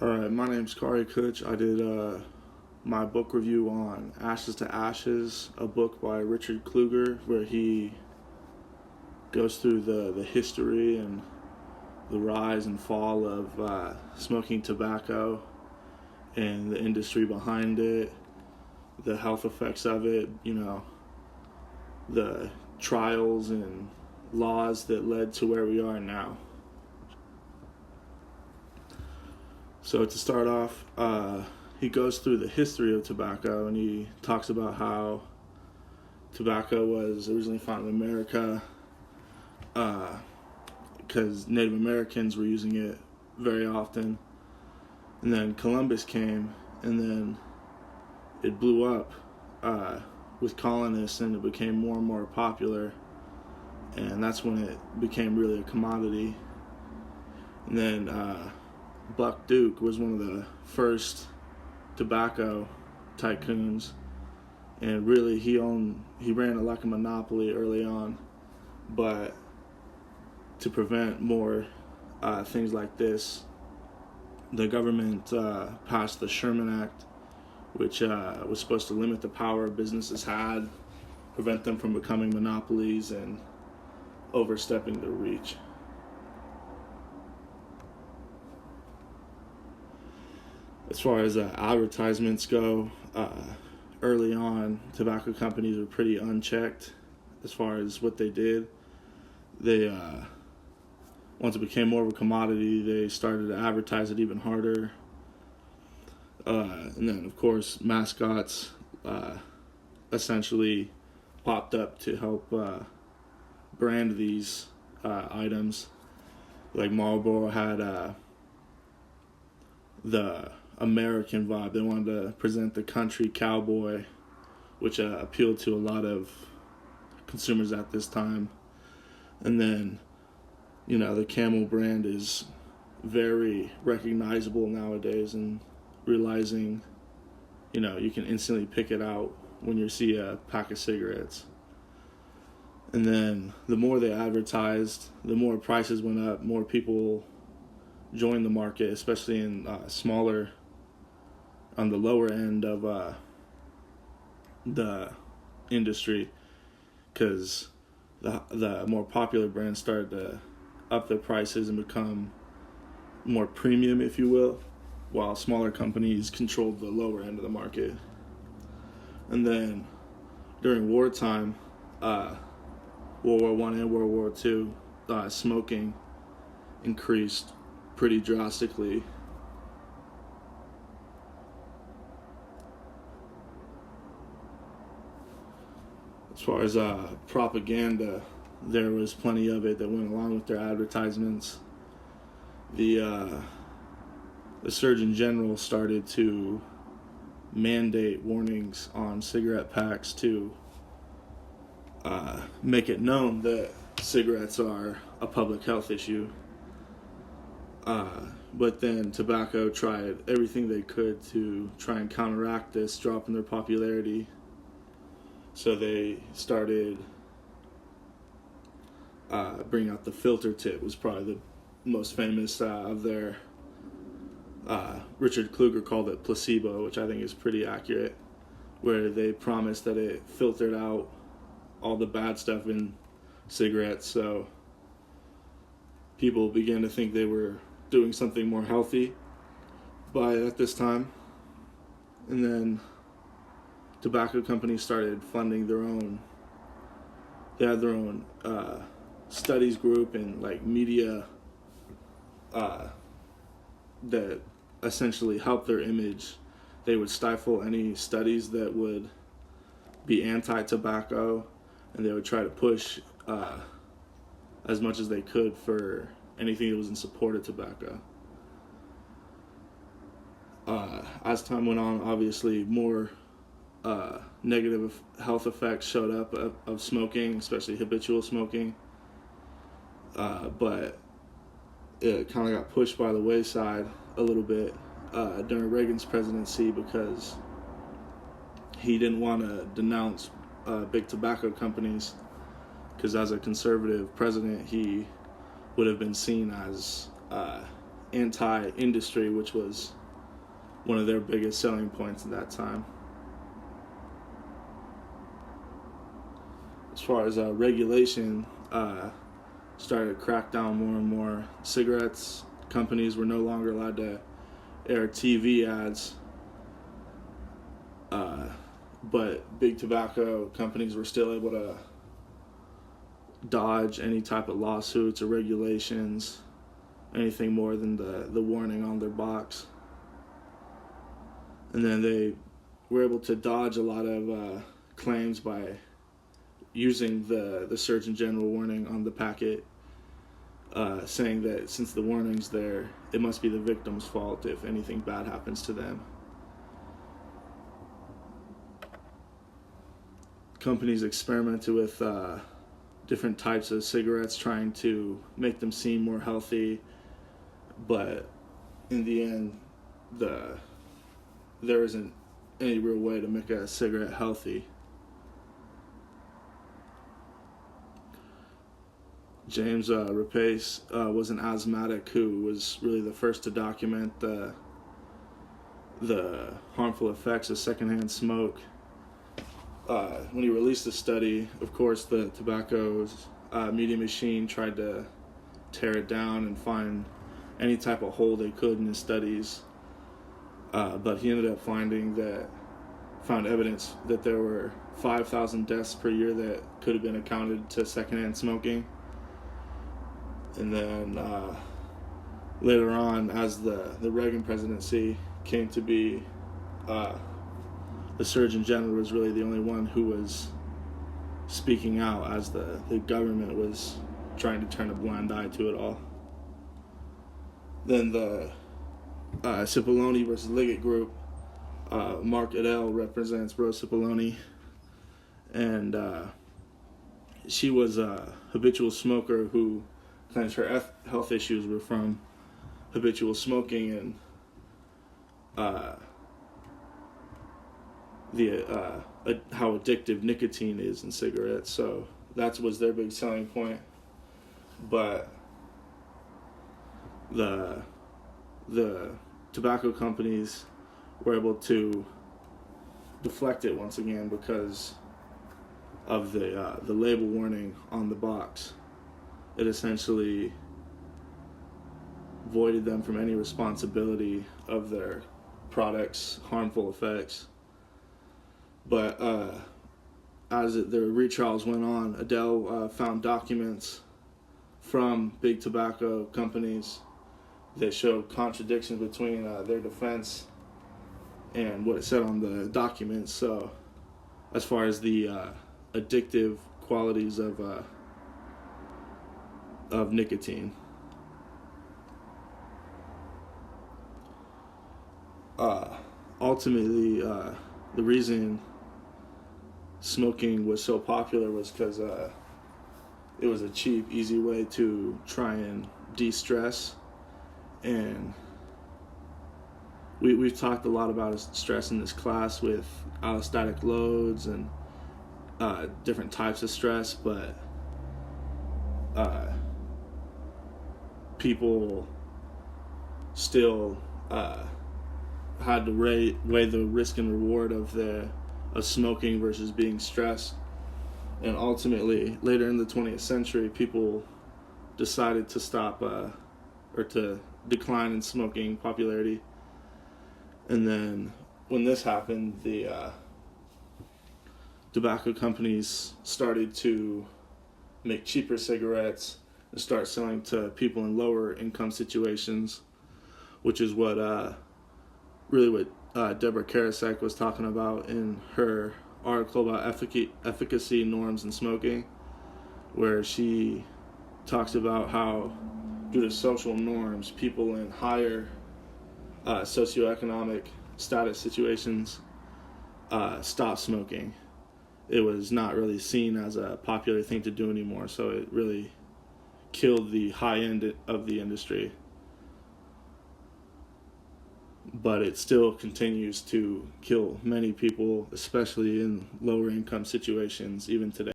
All right, my name's Kari Kutch. I did my book review on Ashes to Ashes, a book by Richard Kluger, where he goes through the history and the rise and fall of smoking tobacco and the industry behind it, the health effects of it, the trials and laws that led to where we are now. So to start off, he goes through the history of tobacco, and he talks about how tobacco was originally found in America because Native Americans were using it very often. And then Columbus came, and then it blew up with colonists, and it became more and more popular. And that's when it became really a commodity. And then Buck Duke was one of the first tobacco tycoons, and really he ran it like a monopoly early on. But to prevent more things like this, the government passed the Sherman Act, which was supposed to limit the power businesses had, prevent them from becoming monopolies and overstepping their reach. As far as advertisements go, early on, tobacco companies were pretty unchecked as far as what they did. They, once it became more of a commodity, they started to advertise it even harder. And then, of course, mascots essentially popped up to help brand these items. Like Marlboro had the American vibe. They wanted to present the country cowboy, which appealed to a lot of consumers at this time. And then, the Camel brand is very recognizable nowadays, and realizing, you can instantly pick it out when you see a pack of cigarettes. And then the more they advertised, the more prices went up, more people joined the market, especially in smaller, on the lower end of the industry, because the more popular brands started to up their prices and become more premium, if you will, while smaller companies controlled the lower end of the market. And then during wartime, World War I and World War II, smoking increased pretty drastically. As far as propaganda, there was plenty of it that went along with their advertisements. The Surgeon General started to mandate warnings on cigarette packs to make it known that cigarettes are a public health issue. But then tobacco tried everything they could to try and counteract this drop in their popularity. So they started bringing out the filter tip, was probably the most famous of their. Richard Kluger called it placebo, which I think is pretty accurate, where they promised that it filtered out all the bad stuff in cigarettes, so people began to think they were doing something more healthy at this time. And then tobacco companies started funding they had their own studies group and media that essentially helped their image. They would stifle any studies that would be anti-tobacco, and they would try to push as much as they could for anything that was in support of tobacco. As time went on, obviously more negative health effects showed up of smoking, especially habitual smoking. But it kind of got pushed by the wayside a little bit during Reagan's presidency, because he didn't want to denounce big tobacco companies, because as a conservative president, he would have been seen as anti-industry, which was one of their biggest selling points at that time. As far as regulation, started to crack down more and more. Cigarettes companies were no longer allowed to air TV ads, but big tobacco companies were still able to dodge any type of lawsuits or regulations, anything more than the warning on their box. And then they were able to dodge a lot of claims by using the Surgeon General warning on the packet, saying that since the warning's there, it must be the victim's fault if anything bad happens to them. Companies experimented with different types of cigarettes, trying to make them seem more healthy, but in the end, there isn't any real way to make a cigarette healthy. James Rapace was an asthmatic who was really the first to document the harmful effects of secondhand smoke. When he released the study, of course, the tobacco's media machine tried to tear it down and find any type of hole they could in his studies. But he ended up found evidence that there were 5,000 deaths per year that could have been accounted to secondhand smoking. And then later on, as the Reagan presidency came to be, the Surgeon General was really the only one who was speaking out, as the government was trying to turn a blind eye to it all. Then the Cipollone versus Liggett group, Mark Edel represents Rose Cipollone, and she was a habitual smoker who claims her health issues were from habitual smoking and how addictive nicotine is in cigarettes. So that was their big selling point. But the tobacco companies were able to deflect it once again because of the label warning on the box. It essentially voided them from any responsibility of their products' harmful effects. But as the retrials went on, Edel found documents from big tobacco companies that showed contradictions between their defense and what it said on the documents. So as far as the addictive qualities of nicotine. Ultimately, the reason smoking was so popular was because it was a cheap, easy way to try and de-stress. And we've talked a lot about stress in this class with allostatic loads and different types of stress, but people still had to weigh the risk and reward of smoking versus being stressed. And ultimately, later in the 20th century, people decided to stop or to decline in smoking popularity. And then when this happened, the tobacco companies started to make cheaper cigarettes and start selling to people in lower income situations, which is what Deborah Karasek was talking about in her article about efficacy norms in smoking, where she talks about how due to social norms, people in higher socioeconomic status situations stop smoking. It was not really seen as a popular thing to do anymore, so it really killed the high end of the industry. But it still continues to kill many people, especially in lower income situations, even today.